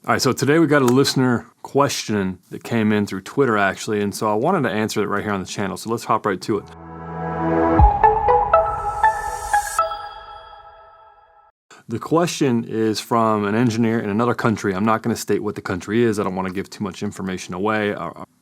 All right, so today we got a listener question that came in through Twitter actually, and so I wanted to answer it right here on the channel. So let's hop right to it. The question is from an engineer in another country. I'm not going to state what the country is. I don't want to give too much information away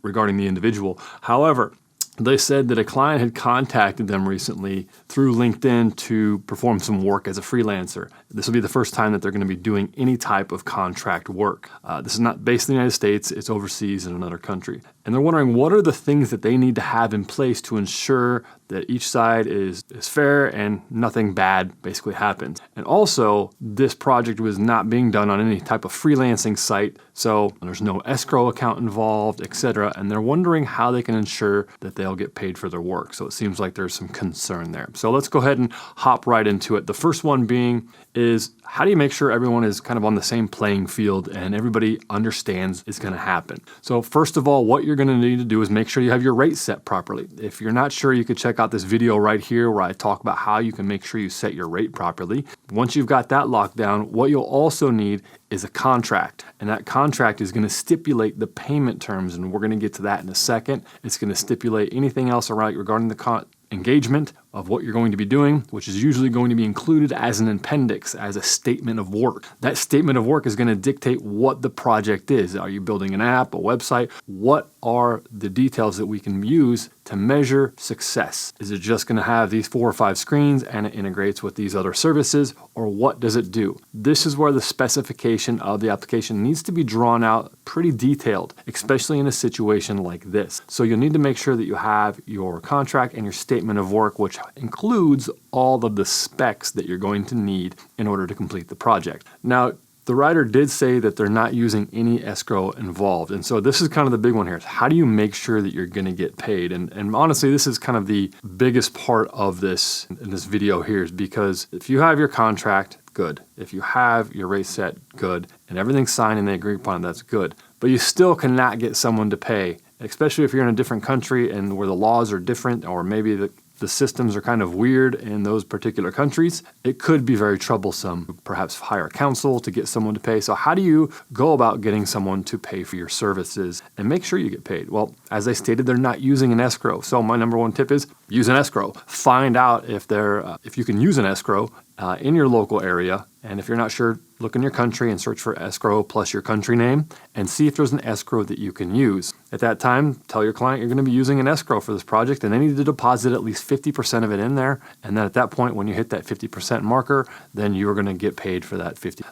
regarding the individual. However, they said that a client had contacted them recently through LinkedIn to perform some work as a freelancer. This will be the first time that they're going to be doing any type of contract work. This is not based in the United States, it's overseas in another country. And they're wondering what are the things that they need to have in place to ensure that each side is fair and nothing bad basically happens. And also, this project was not being done on any type of freelancing site, so there's no escrow account involved, etc. And they're wondering how they can ensure that they'll get paid for their work. So it seems like there's some concern there. So let's go ahead and hop right into it. The first one being is how do you make sure everyone is kind of on the same playing field and everybody understands it's going to happen? So first of all, what you're going to need to do is make sure you have your rate set properly. If you're not sure, you could check out this video right here where I talk about how you can make sure you set your rate properly. Once you've got that locked down, what you'll also need is a contract. And that contract is going to stipulate the payment terms, and we're going to get to that in a second. It's going to stipulate anything else regarding the engagement of what you're going to be doing, which is usually going to be included as an appendix, as a statement of work. That statement of work is going to dictate what the project is. Are you building an app, a website? What are the details that we can use to measure success? Is it just going to have these 4 or 5 screens and it integrates with these other services, or what does it do? This is where the specification of the application needs to be drawn out pretty detailed, especially in a situation like this. So you'll need to make sure that you have your contract and your statement of work, which includes all of the specs that you're going to need in order to complete the project. Now, the writer did say that they're not using any escrow involved. And so this is kind of the big one here. How do you make sure that you're going to get paid? And honestly, this is kind of the biggest part of this in this video here, is because if you have your contract, good. If you have your rate set, good. And everything's signed and they agree upon it, that's good. But you still cannot get someone to pay, especially if you're in a different country and where the laws are different, or maybe the systems are kind of weird in those particular countries. It could be very troublesome. Perhaps hire counsel to get someone to pay. So how do you go about getting someone to pay for your services and make sure you get paid? Well, as I stated, they're not using an escrow. So my number one tip is use an escrow. Find out if you can use an escrow in your local area. And if you're not sure, look in your country and search for escrow plus your country name and see if there's an escrow that you can use. At that time, tell your client you're going to be using an escrow for this project, and they need to deposit at least 50% of it in there. And then at that point, when you hit that 50% marker, then you're going to get paid for that 50.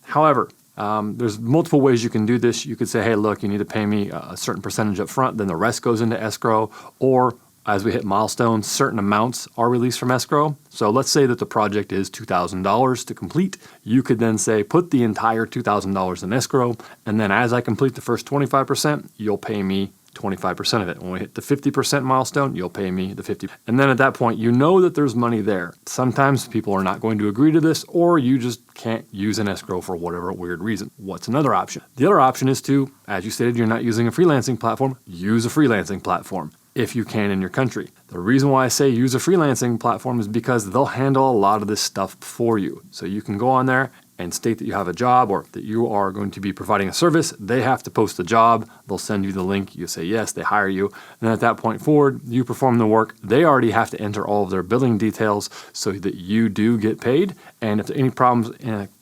However, there's multiple ways you can do this. You could say, hey, look, you need to pay me a certain percentage up front, then the rest goes into escrow, or as we hit milestones, certain amounts are released from escrow. So let's say that the project is $2,000 to complete. You could then say, put the entire $2,000 in escrow, and then as I complete the first 25%, you'll pay me 25% of it. When we hit the 50% milestone, you'll pay me the 50%. And then at that point, you know that there's money there. Sometimes people are not going to agree to this, or you just can't use an escrow for whatever weird reason. What's another option? The other option is to, as you stated, you're not using a freelancing platform, use a freelancing platform if you can in your country. The reason why I say use a freelancing platform is because they'll handle a lot of this stuff for you. So you can go on there and state that you have a job or that you are going to be providing a service. They have to post the job. They'll send you the link. You say yes, they hire you. And then at that point forward, you perform the work. They already have to enter all of their billing details so that you do get paid. And if any problems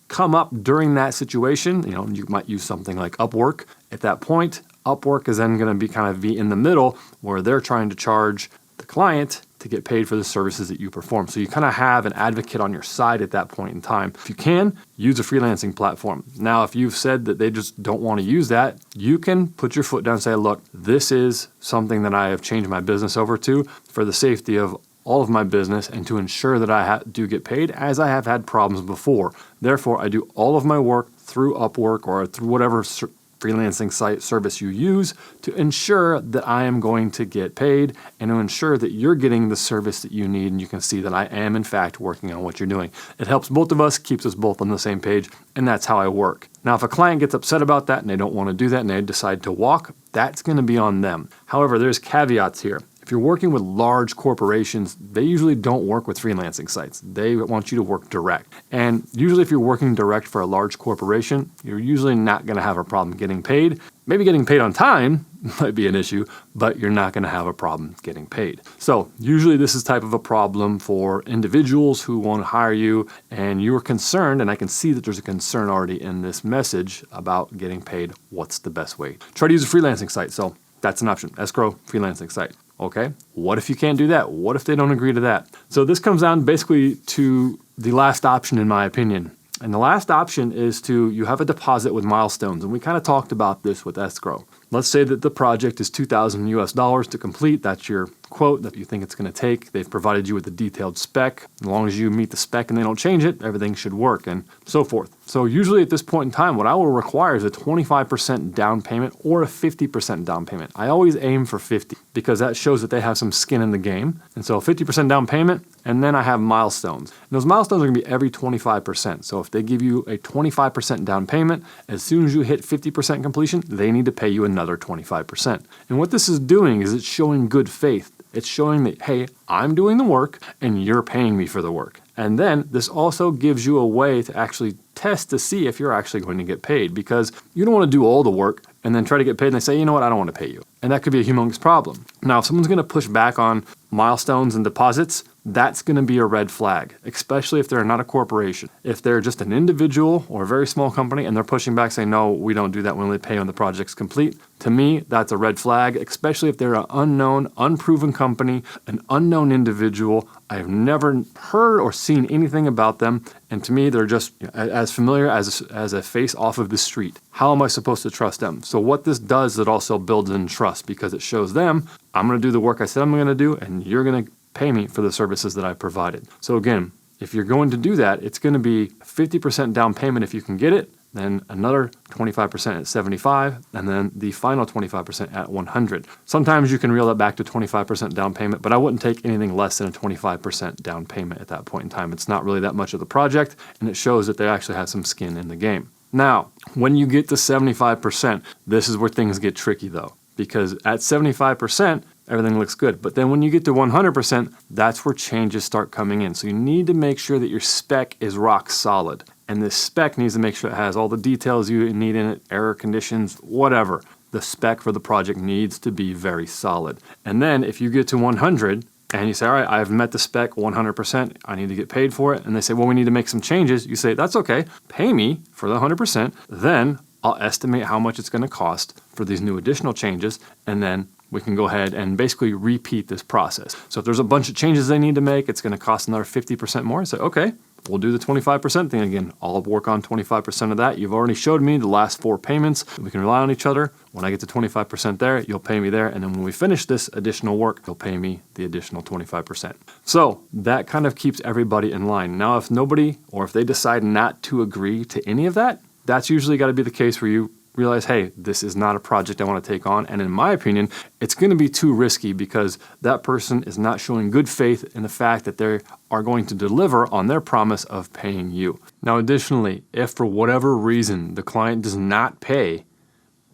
come up during that situation, you might use something like Upwork. At that point, Upwork is then going to be in the middle where they're trying to charge the client to get paid for the services that you perform. So you kind of have an advocate on your side at that point in time. If you can, use a freelancing platform. Now, if you've said that they just don't want to use that, you can put your foot down and say, look, this is something that I have changed my business over to for the safety of all of my business and to ensure that I do get paid, as I have had problems before. Therefore, I do all of my work through Upwork or through whatever freelancing site service you use to ensure that I am going to get paid and to ensure that you're getting the service that you need, and you can see that I am in fact working on what you're doing. It helps both of us, keeps us both on the same page, and that's how I work. Now, if a client gets upset about that and they don't want to do that and they decide to walk, that's going to be on them. However, there's caveats here. if you're working with large corporations, they usually don't work with freelancing sites. They want you to work direct. And usually if you're working direct for a large corporation, you're usually not going to have a problem getting paid. Maybe getting paid on time might be an issue, but you're not going to have a problem getting paid. So usually this is type of a problem for individuals who want to hire you and you're concerned, and I can see that there's a concern already in this message about getting paid. What's the best way? Try to use a freelancing site. So that's an option. Escrow, freelancing site. Okay. What if you can't do that? What if they don't agree to that? So this comes down basically to the last option, in my opinion. And the last option is you have a deposit with milestones. And we kind of talked about this with Escrow. Let's say that the project is $2,000 to complete. That's your quote that you think it's going to take. They've provided you with a detailed spec. As long as you meet the spec and they don't change it, everything should work, and so forth. So usually at this point in time, what I will require is a 25% down payment or a 50% down payment. I always aim for 50 because that shows that they have some skin in the game. And so 50% down payment, and then I have milestones. And those milestones are going to be every 25%. So if they give you a 25% down payment, as soon as you hit 50% completion, they need to pay you another 25%. And what this is doing is it's showing good faith. It's showing that, hey, I'm doing the work and you're paying me for the work. And then this also gives you a way to actually test to see if you're actually going to get paid, because you don't want to do all the work and then try to get paid and they say, you know what, I don't want to pay you. And that could be a humongous problem. Now, if someone's going to push back on milestones and deposits, that's going to be a red flag, especially if they're not a corporation. If they're just an individual or a very small company and they're pushing back saying, no, we don't do that, we only pay when the project's complete. To me, that's a red flag, especially if they're an unknown, unproven company, an unknown individual. I've never heard or seen anything about them. And to me, they're just as familiar as a face off of the street. How am I supposed to trust them? So what this does, it also builds in trust because it shows them, I'm going to do the work I said I'm going to do, and you're going to pay me for the services that I provided. So again, if you're going to do that, it's going to be 50% down payment if you can get it, then another 25% at 75, and then the final 25% at 100. Sometimes you can reel that back to 25% down payment, but I wouldn't take anything less than a 25% down payment at that point in time. It's not really that much of the project, and it shows that they actually have some skin in the game. Now, when you get to 75%, this is where things get tricky though, because at 75%, everything looks good. But then when you get to 100%, that's where changes start coming in. So you need to make sure that your spec is rock solid. And this spec needs to make sure it has all the details you need in it, error conditions, whatever. The spec for the project needs to be very solid. And then if you get to 100 and you say, all right, I've met the spec 100%, I need to get paid for it. And they say, well, we need to make some changes. You say, that's okay, pay me for the 100%. Then I'll estimate how much it's going to cost for these new additional changes. And then we can go ahead and basically repeat this process. So if there's a bunch of changes they need to make, it's going to cost another 50% more. So, okay, we'll do the 25% thing again. I'll work on 25% of that. You've already showed me the last 4 payments. We can rely on each other. When I get to 25% there, you'll pay me there. And then when we finish this additional work, you'll pay me the additional 25%. So that kind of keeps everybody in line. Now, if nobody, or if they decide not to agree to any of that, that's usually got to be the case where you realize, hey, this is not a project I want to take on. And in my opinion, it's going to be too risky because that person is not showing good faith in the fact that they are going to deliver on their promise of paying you. Now, additionally, if for whatever reason the client does not pay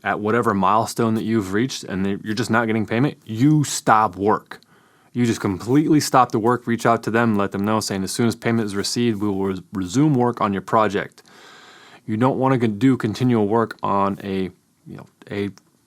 at whatever milestone that you've reached and you're just not getting payment, you stop work. You just completely stop the work, reach out to them, let them know, saying as soon as payment is received, we will resume work on your project. You don't want to do continual work on a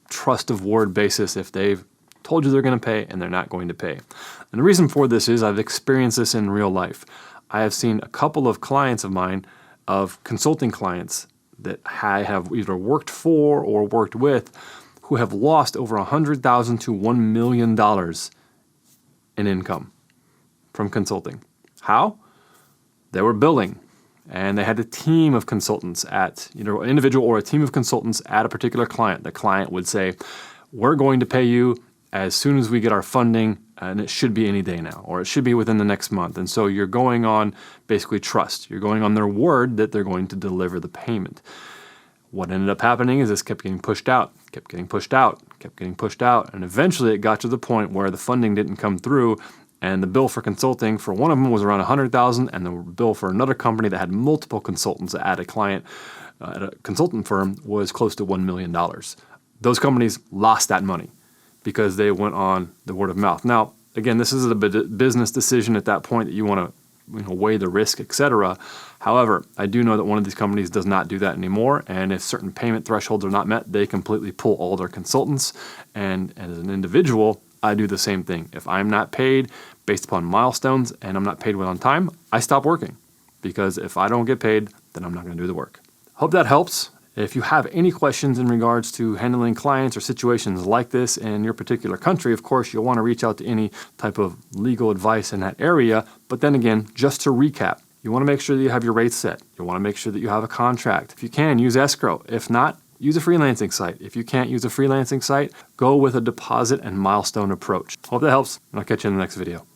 trust of word basis if they've told you they're going to pay and they're not going to pay. And the reason for this is I've experienced this in real life. I have seen a couple of clients of mine, of consulting clients that I have either worked for or worked with, who have lost over $100,000 to $1 million in income from consulting. How? They were billing. And they had a team of consultants at, an individual or a team of consultants at a particular client. The client would say, we're going to pay you as soon as we get our funding, and it should be any day now, or it should be within the next month. And so you're going on basically trust. You're going on their word that they're going to deliver the payment. What ended up happening is this kept getting pushed out, kept getting pushed out, kept getting pushed out. And eventually it got to the point where the funding didn't come through. And the bill for consulting for one of them was around $100,000, and the bill for another company that had multiple consultants at a client, at a consultant firm, was close to $1 million. Those companies lost that money because they went on the word of mouth. Now, again, this is a business decision at that point that you want to weigh the risk, etc. However, I do know that one of these companies does not do that anymore, and if certain payment thresholds are not met, they completely pull all their consultants. And as an individual, I do the same thing. If I'm not paid based upon milestones and I'm not paid well on time, I stop working, because if I don't get paid, then I'm not going to do the work. Hope that helps. If you have any questions in regards to handling clients or situations like this in your particular country, of course, you'll want to reach out to any type of legal advice in that area. But then again, just to recap, you want to make sure that you have your rates set. You want to make sure that you have a contract. If you can, use Escrow. If not, use a freelancing site. If you can't use a freelancing site, go with a deposit and milestone approach. Hope that helps, and I'll catch you in the next video.